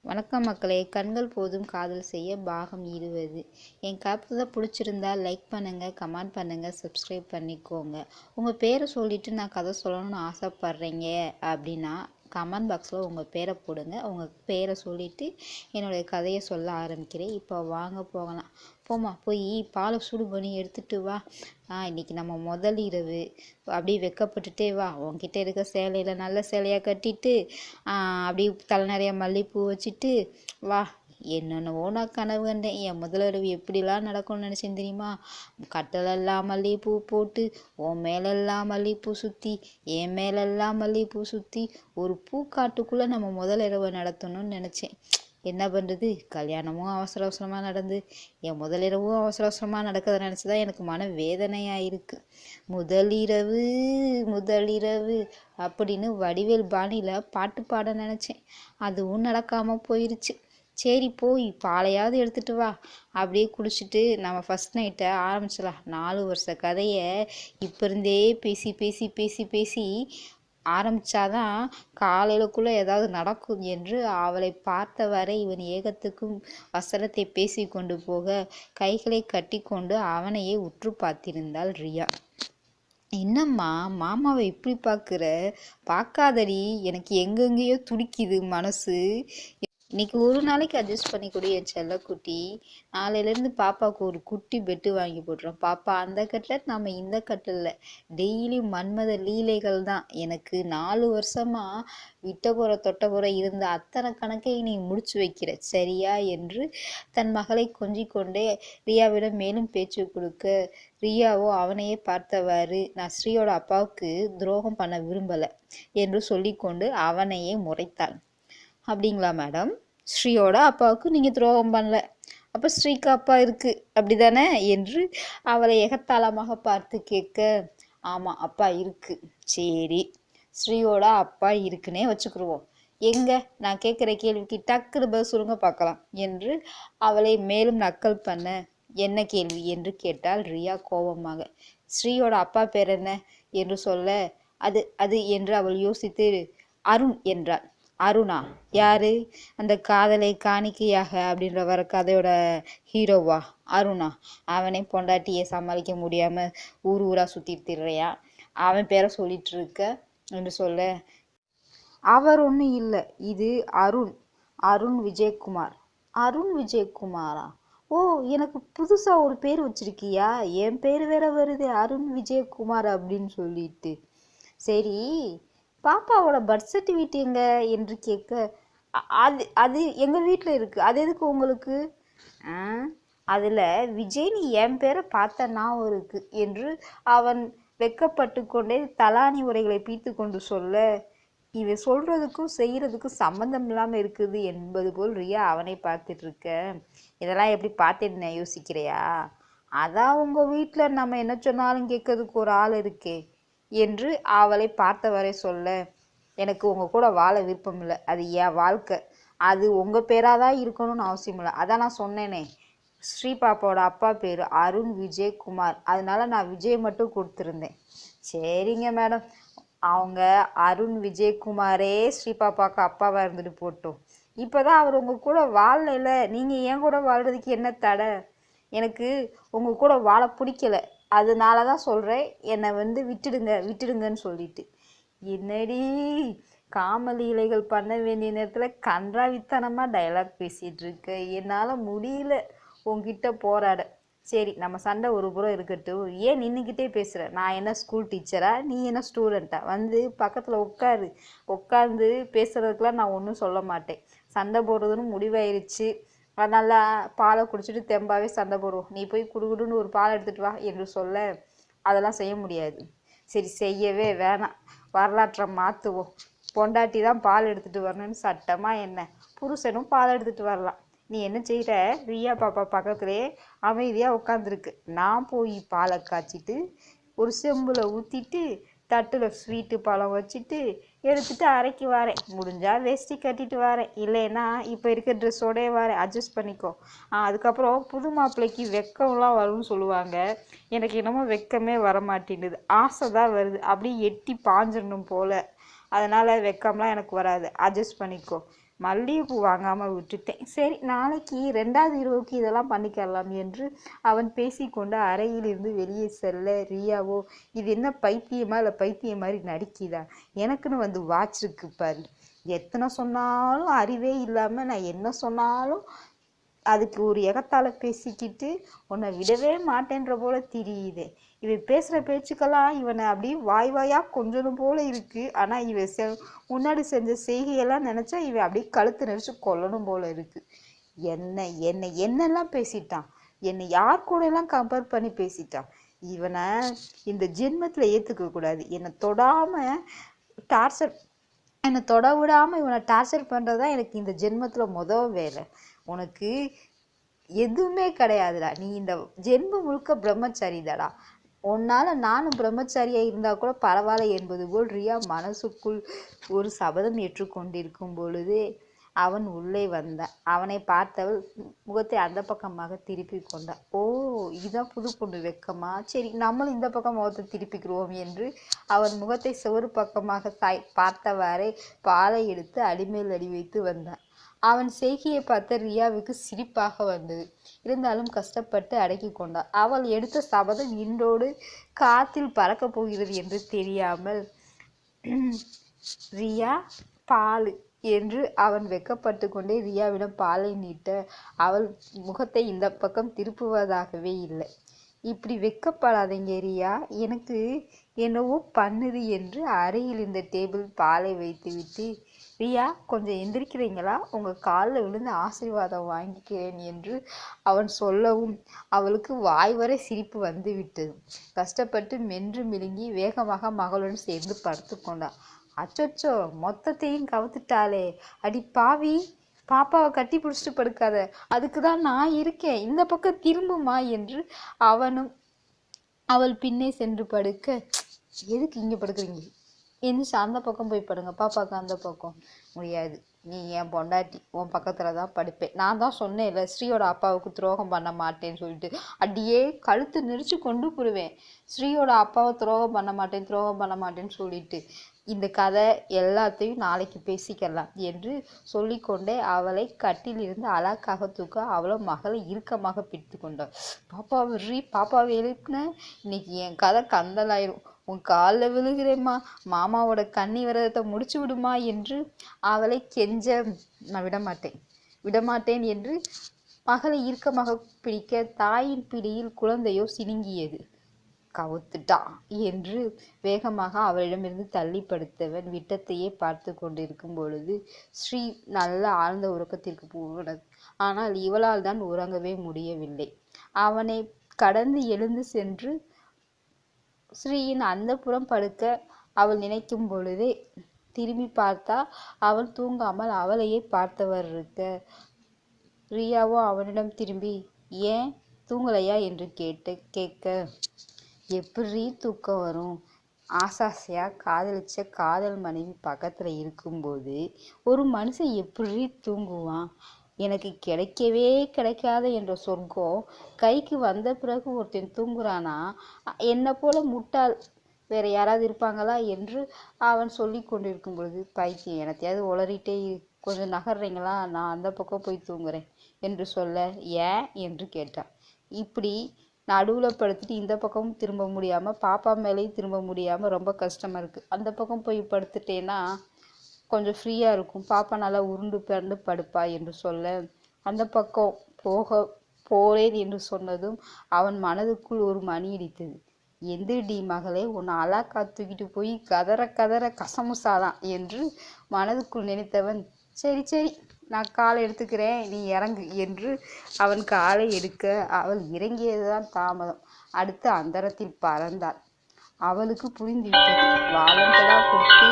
வணக்கம் மக்களே. கண்கள் போதும் காதல் செய்ய பாகம் 20. என் கருத்து பிடிச்சிருந்தா லைக் பண்ணுங்கள், கமெண்ட் பண்ணுங்கள், சப்ஸ்கிரைப் பண்ணிக்கோங்க. உங்கள் பேரை சொல்லிவிட்டு நான் கதை சொல்லணும்னு ஆசைப்பட்றீங்க அப்படின்னா கமெண்ட் பாக்ஸில் உங்கள் பேரை போடுங்க. உங்கள் பேரை சொல்லிவிட்டு என்னுடைய கதையை சொல்ல ஆரம்பிக்கிறேன். இப்போ வாங்க போகலாம். போமா போய் பாலை சூடு பண்ணி எடுத்துகிட்டு வா. இன்றைக்கி நம்ம முதல் இரவு அப்படியே வெக்கப்பட்டுட்டே வா. உன்கிட்ட இருக்க சேலையில் நல்ல சேலையாக கட்டிட்டு அப்படி தலை நிறைய மல்லிகைப்பூ வச்சுட்டு வா. என்னென்னவோ நான் கனவு கண்டேன். என் முதலிரவு எப்படிலாம் நடக்கும்னு நினச்சேன் தெரியுமா? கட்டலெல்லாம் மல்லிகைப்பூ போட்டு, உன் மேலெல்லாம் மல்லிகைப்பூ சுற்றி, என் மேலெல்லாம் மல்லிகைப்பூ சுற்றி ஒரு பூக்காட்டுக்குள்ளே நம்ம முதலிரவை நடத்தணும்னு நினச்சேன். என்ன பண்ணுறது, கல்யாணமும் அவசர அவசரமாக நடந்து என் முதலிரவும் அவசர அவசரமாக நடக்கிறத நினச்சி தான் எனக்கு மன வேதனையாக இருக்குது. முதலிரவு அப்படின்னு வடிவேல் பாணியில் பாட்டு பாட நினச்சேன். அதுவும் நடக்காமல் போயிடுச்சு. சரி போய் பாலையாவது எடுத்துகிட்டு வா. அப்படியே குடிச்சிட்டு நம்ம ஃபஸ்ட் நைட்டை ஆரம்பிச்சிடலாம். 4 வருஷ கதையை இப்போ இருந்தே பேசி பேசி பேசி பேசி ஆரம்பித்தாதான் காலையிலக்குள்ளே ஏதாவது நடக்கும் என்று அவளை பார்த்தவரை இவன் ஏகத்துக்கும் வசனத்தை பேசி கொண்டு போக கைகளை கட்டி கொண்டு அவனையே உற்று பார்த்திருந்தாள் ரியா. என்னம்மா மாமாவை இப்படி பார்க்குற? பார்க்காதடி, எனக்கு எங்கெங்கேயோ துடிக்குது மனசு. இன்னைக்கு ஒரு நாளைக்கு அட்ஜஸ்ட் பண்ணி கொடு என் செல்லக்குட்டி. நாளையிலேருந்து பாப்பாவுக்கு ஒரு குட்டி பெட்டு வாங்கி போட்டுறோம். பாப்பா அந்த கட்டில், நம்ம இந்த கட்டில். டெய்லி மன்மத லீலைகள் தான். எனக்கு 4 வருஷமாக விட்டபுற தொட்டபுற இருந்த அத்தனை கணக்கை நீ முடிச்சு வைக்கிற சரியா என்று தன் மகளை கொஞ்சிக் கொண்டே ரியாவிடம் மேலும் பேச்சு கொடுக்க, ரியாவோ அவனையே பார்த்தவாறு நான் ஸ்ரீயோட அப்பாவுக்கு துரோகம் பண்ண விரும்பலை என்று சொல்லிக்கொண்டு அவனையே முறைத்தாள். அப்படிங்களா மேடம்? ஸ்ரீயோட அப்பாவுக்கு நீங்கள் துரோகம் பண்ணல, அப்போ ஸ்ரீக்கு அப்பா இருக்குது அப்படி தானே என்று அவளை எகத்தாளமாக பார்த்து கேட்க, ஆமாம் அப்பா இருக்குது. சரி, ஸ்ரீயோட அப்பா இருக்குன்னே வச்சுக்கிடுவோம். எங்கே நான் கேட்குற கேள்விக்கு டக்குனு பதில் சொல்லுங்க பார்க்கலாம் என்று அவளை மேலும் நக்கல் பண்ண, என்ன கேள்வி என்று கேட்டாள் ரியா கோபமாக. ஸ்ரீயோட அப்பா பேர் என்ன என்று சொல்ல, அது என்று அவள் யோசித்து அருண் என்றாள். அருணா? யாரு? அந்த காதலை காணிக்கையாக அப்படின்ற வர கதையோட ஹீரோவா அருணா? அவனே பொண்டாட்டியை சமாளிக்க முடியாமல் ஊராக சுற்றிட்டு திரியா, அவன் பேரை சொல்லிட்டு இருக்க என்று சொல்ல, அவர் ஒன்றும் இல்லை, இது அருண் விஜயகுமார். அருண் விஜயகுமாரா? ஓ, எனக்கு புதுசாக ஒரு பேர் வச்சிருக்கியா? என் பேர் வேற வருது, அருண் விஜயகுமார் அப்படின்னு சொல்லிட்டு. சரி, பாப்பாவோட பர்த் சர்டிஃபிகேட் எங்க என்று கேட்க, அது எங்கள் வீட்டில் இருக்குது. அது எதுக்கு உங்களுக்கு? அதில் விஜய்னு என் பேரை பார்த்த ஞாபகம் இருக்கு என்று அவன் வெக்கப்பட்டு கொண்டே தலானி உரைகளை பீத்து கொண்டு சொல்ல, இவன் சொல்கிறதுக்கும் செய்கிறதுக்கும் சம்மந்தம் இல்லாமல் இருக்குது என்பது போல் ரியா அவனை பார்த்துட்டு இருக்க. இதெல்லாம் எப்படி பார்த்துட்டு யோசிக்கிறையா? அதான் உங்கள் வீட்டில் நம்ம என்ன சொன்னாலும் கேட்கறதுக்கு ஒரு ஆள் இருக்கே என்று அவளை பார்த்தவரை சொல்ல, எனக்கு உங்கள் கூட வாழ விருப்பம் இல்லை, அது என் வாழ்க்கை, அது உங்கள் பேராக தான் இருக்கணும்னு அவசியம் இல்லை. அதான் நான் சொன்னேனே, ஸ்ரீ பாப்பாவோட அப்பா பேர் அருண் விஜயகுமார், அதனால நான் விஜய் மட்டும் கொடுத்துருந்தேன். சரிங்க மேடம், அவங்க அருண் விஜயகுமாரே ஸ்ரீ பாப்பாவுக்கு அப்பாவாக இருந்துட்டு போட்டோம். இப்போ தான் அவர் உங்கள் கூட வாழல, நீங்கள் ஏன் கூட வாழ்கிறதுக்கு என்ன தடை? எனக்கு உங்கள் கூட வாழ பிடிக்கல, அதனால தான் சொல்கிறேன், என்னை விட்டுடுங்கன்னு சொல்லிட்டு. என்னடி காமலீலைகள் பண்ண வேண்டிய நேரத்தில் கன்றாவித்தனமாக டைலாக் பேசிகிட்டு இருக்க. என்னால் முடியல உங்ககிட்ட போராட. சரி, நம்ம சண்டை ஒரு புறம் இருக்கட்டும், ஏன் நின்றுக்கிட்டே பேசுகிற? நான் என்ன ஸ்கூல் டீச்சரா, நீ என்ன ஸ்டூடெண்ட்டா? வந்து பக்கத்தில் உட்காந்து பேசுகிறதுக்கெலாம் நான் ஒன்றும் சொல்ல மாட்டேன். சண்டை போடுறதுன்னு முடிவாயிருச்சு, அதனால் பாலை குடிச்சிட்டு தெம்பாவே சண்டை போடுவோம். நீ போய் குடுகுடுன்னு ஒரு பால் எடுத்துகிட்டு வா என்று சொல்ல, அதெல்லாம் செய்ய முடியாது. சரி, செய்யவே வேணாம், வரலாற்றை மாற்றுவோம். பொண்டாட்டி தான் பால் எடுத்துகிட்டு வரணும்னு சட்டமாக என்ன? புருஷனும் பால் எடுத்துகிட்டு வரலாம். நீ என்ன செய்கிற? ரியா பாப்பா பக்கத்துலேயே அமைதியாக உட்காந்துருக்கு. நான் போய் பாலை காய்ச்சிட்டு ஒரு செம்பில் ஊற்றிட்டு தட்டில் ஸ்வீட்டு பழம் வச்சுட்டு எடுத்துகிட்டு அரைக்கி வரேன். முடிஞ்சால் வேஷ்டி கட்டிட்டு வரேன், இல்லைன்னா இப்போ இருக்க ட்ரெஸ்ஸோடே வரேன், அட்ஜஸ்ட் பண்ணிக்கோ. அதுக்கப்புறம் புது மாப்பிள்ளைக்கு வெக்கம்லாம் வரும்னு சொல்லுவாங்க. எனக்கு என்னமோ வெக்கமே வர மாட்டேங்குது, ஆசை தான் வருது, அப்படியே எட்டி பாஞ்சிடணும் போல். அதனால் வெக்கம்லாம் எனக்கு வராது, அட்ஜஸ்ட் பண்ணிக்கோ. மல்லிகைப்பூ வாங்காமல் விட்டுட்டேன். சரி, நாளைக்கு 2வது இரவுக்கு இதெல்லாம் பண்ணிக்கலாம் என்று அவன் பேசிக்கொண்டு அறையிலிருந்து வெளியே செல்ல, ரியாவோ இது என்ன பைத்தியமா இல்லை பைத்தியம் மாதிரி நடிக்குதா, எனக்குன்னு வந்து வாட்ச் இருக்கு பாரு, எத்தனை சொன்னாலும் அறிவே இல்லாமல் நான் என்ன சொன்னாலும் அதுக்கு ஒரு எகத்தால பேசிக்கிட்டு உன்னை விடவே மாட்டேன்ற போல தெரியுது. இவன் பேசுகிற பேச்சுக்கெல்லாம் இவனை அப்படியே வாய்வாயாக கொஞ்சம் போல இருக்கு. ஆனால் இவன் முன்னாடி செஞ்ச செய்கையெல்லாம் நினச்சா இவன் அப்படியே கழுத்து நெரிச்சு கொல்லணும் போல இருக்கு. என்னெல்லாம் பேசிட்டான், என்னை யார் கூட எல்லாம் கம்பேர் பண்ணி பேசிட்டான். இவனை இந்த ஜென்மத்தில் ஏற்றுக்க கூடாது. என்னை தொட விடாமல் இவனை டார்ச்சர் பண்ணுறதுதான் எனக்கு இந்த ஜென்மத்தில் மொதல் வேலை. உனக்கு எதுவுமே கிடையாதுடா, நீ இந்த ஜென்மம் முழுக்க பிரம்மச்சாரிதாடா. உன்னால் நானும் பிரம்மச்சாரியாக இருந்தால் கூட பரவாயில்ல என்பது போல் ரியா மனசுக்குள் ஒரு சபதம் ஏற்றுக்கொண்டிருக்கும் பொழுது அவன் உள்ளே வந்தான். அவனை பார்த்தவள் முகத்தை அந்த பக்கமாக திருப்பி கொண்டான். ஓ, இதுதான் புது பொண்ணு வெக்கமா, சரி நம்மளும் இந்த பக்கம் முகத்தை திருப்பிக்கிறோம் என்று அவன் முகத்தை சுவர் பக்கமாக பார்த்தவாறே பாலை எடுத்து அடிமேல் அடி வைத்து வந்தான். அவன் செய்கையை பார்த்த ரியாவுக்கு சிரிப்பாக வந்தது. இருந்தாலும் கஷ்டப்பட்டு அடக்கி கொண்டாள். அவள் எடுத்த சபதம் இன்றோடு காத்தில் பறக்கப் போகிறது என்று தெரியாமல் ரியா பாலு என்று அவன் வெக்கப்பட்டு கொண்டே ரியாவிடம் பாலை நீட்ட அவள் முகத்தை இந்த பக்கம் திருப்புவதாகவே இல்லை. இப்படி வெக்கப்படாதீங்க ரியா, எனக்கு என்னவோ பண்ணுது என்று அறையில் இந்த டேபிள் பாலை வைத்துவிட்டு, ரியா கொஞ்சம் எந்திரிக்கிறீங்களா, உங்கள் காலில் விழுந்து ஆசீர்வாதம் வாங்கிக்கிறேன் என்று அவன் சொல்லவும் அவளுக்கு வாய் வரை சிரிப்பு வந்து விட்டது. கஷ்டப்பட்டு மென்று மிழுங்கி வேகமாக மகளுடன் சேர்ந்து படுத்து கொண்டாள். அச்சொச்சோ, மொத்தத்தையும் கவுத்துட்டாளே, அடி பாவி, பாப்பாவை கட்டி பிடிச்சிட்டு படுக்காத, அதுக்கு தான் நான் இருக்கேன், இந்த பக்கம் திரும்புமா என்று அவள் பின்னே சென்று படுக்க, எதுக்கு இங்கே படுக்கிறீங்க, எந்திரிச்சு அந்த பக்கம் போய் படுங்க, பாப்பாவுக்கு அந்த பக்கம். முடியாது, நீ என் பொண்டாட்டி, உன் பக்கத்தில் தான் படுப்பேன். நான் தான் சொன்னேன்ல ஸ்ரீயோட அப்பாவுக்கு துரோகம் பண்ண மாட்டேன்னு சொல்லிட்டு, அடியே கழுத்து நெரிச்சு கொண்டு போடுவேன். ஸ்ரீயோட அப்பாவை துரோகம் பண்ண மாட்டேன்னு சொல்லிட்டு இந்த கதை எல்லாத்தையும் நாளைக்கு பேசிக்கலாம் என்று சொல்லிக்கொண்டே அவளை கட்டிலிருந்து அழகாக தூக்க அவளை மகளை இறுக்கமாக பிடித்து கொண்டாள். பாப்பாவை எழுப்பின, இன்னைக்கு என் கதை கந்தலாயிரும், உன் காலில் விழுகிறேம்மா, மாமாவோட கன்னி விரதத்தை முடிச்சு விடுமா என்று அவளை கெஞ்ச, நான் விடமாட்டேன் என்று மகளை இறுக்கமாக பிடிக்க தாயின் பிடியில் குழந்தையோ சினுங்கியது. கவுத்துட்டா என்று வேகமாக அவளிடமிருந்து தள்ளி படுத்தவன் விட்டத்தையே பார்த்து கொண்டிருக்கும் பொழுது ஸ்ரீ நல்ல ஆழ்ந்த உறக்கத்திற்கு போனது. ஆனால் இவளால் தான் உறங்கவே முடியவில்லை. அவனை கடந்து எழுந்து சென்று ஸ்ரீயின் அந்த புறம் படுக்க அவள் நினைக்கும் பொழுதே திரும்பி பார்த்தா அவன் தூங்காமல் அவளையே பார்த்தவர் இருக்க, ரியாவோ அவனிடம் திரும்பி ஏன் தூங்கலையா என்று கேட்க, எப்படி தூக்கம் வரும், ஆசாசையா காதலிச்ச காதல் மனைவி பக்கத்துல இருக்கும்போது ஒரு மனுஷன் எப்படி தூங்குவான், எனக்கு கிடைக்கவே கிடைக்காத என்ற சொர்க்கம் கைக்கு வந்த பிறகு ஒருத்தன் தூங்குறானா, என்னை போல முட்டாள் வேற யாராவது இருப்பாங்களா என்று அவன் சொல்லி கொண்டிருக்கும் பொழுது, பைத்தியம், எனத்தையாவது உளறிட்டே கொஞ்சம் நகர்றீங்களா, நான் அந்த பக்கம் போய் தூங்குறேன் என்று சொல்ல, ஏன் என்று கேட்டான். இப்படி நடுவில் படுத்துட்டு இந்த பக்கமும் திரும்ப முடியாமல் பாப்பா மேலேயும் திரும்ப முடியாமல் ரொம்ப கஷ்டமாக இருக்குது. அந்த பக்கம் போய் படுத்துட்டேன்னா கொஞ்சம் ஃப்ரீயாக இருக்கும், பாப்பா நல்லா உருண்டு பிறந்து படுப்பா என்று சொல்ல, அந்த பக்கம் போறேன் என்று சொன்னதும் அவன் மனதுக்குள் ஒரு மணி இடித்தது. எந்திரிடி மகளே, உன்னை அலாக்கா தூக்கிட்டு போய் கதற கசமுசாதான் என்று மனதுக்குள் நினைத்தவன், சரி நான் காலை எடுத்துக்கிறேன், நீ இறங்கு என்று அவன் காலை எடுக்க அவள் இறங்கியதுதான் தாமதம். அடுத்து அந்தரத்தில் பறந்தாள். அவளுக்கு புரிந்துவிட்டது. வாழந்தலா கொடுத்து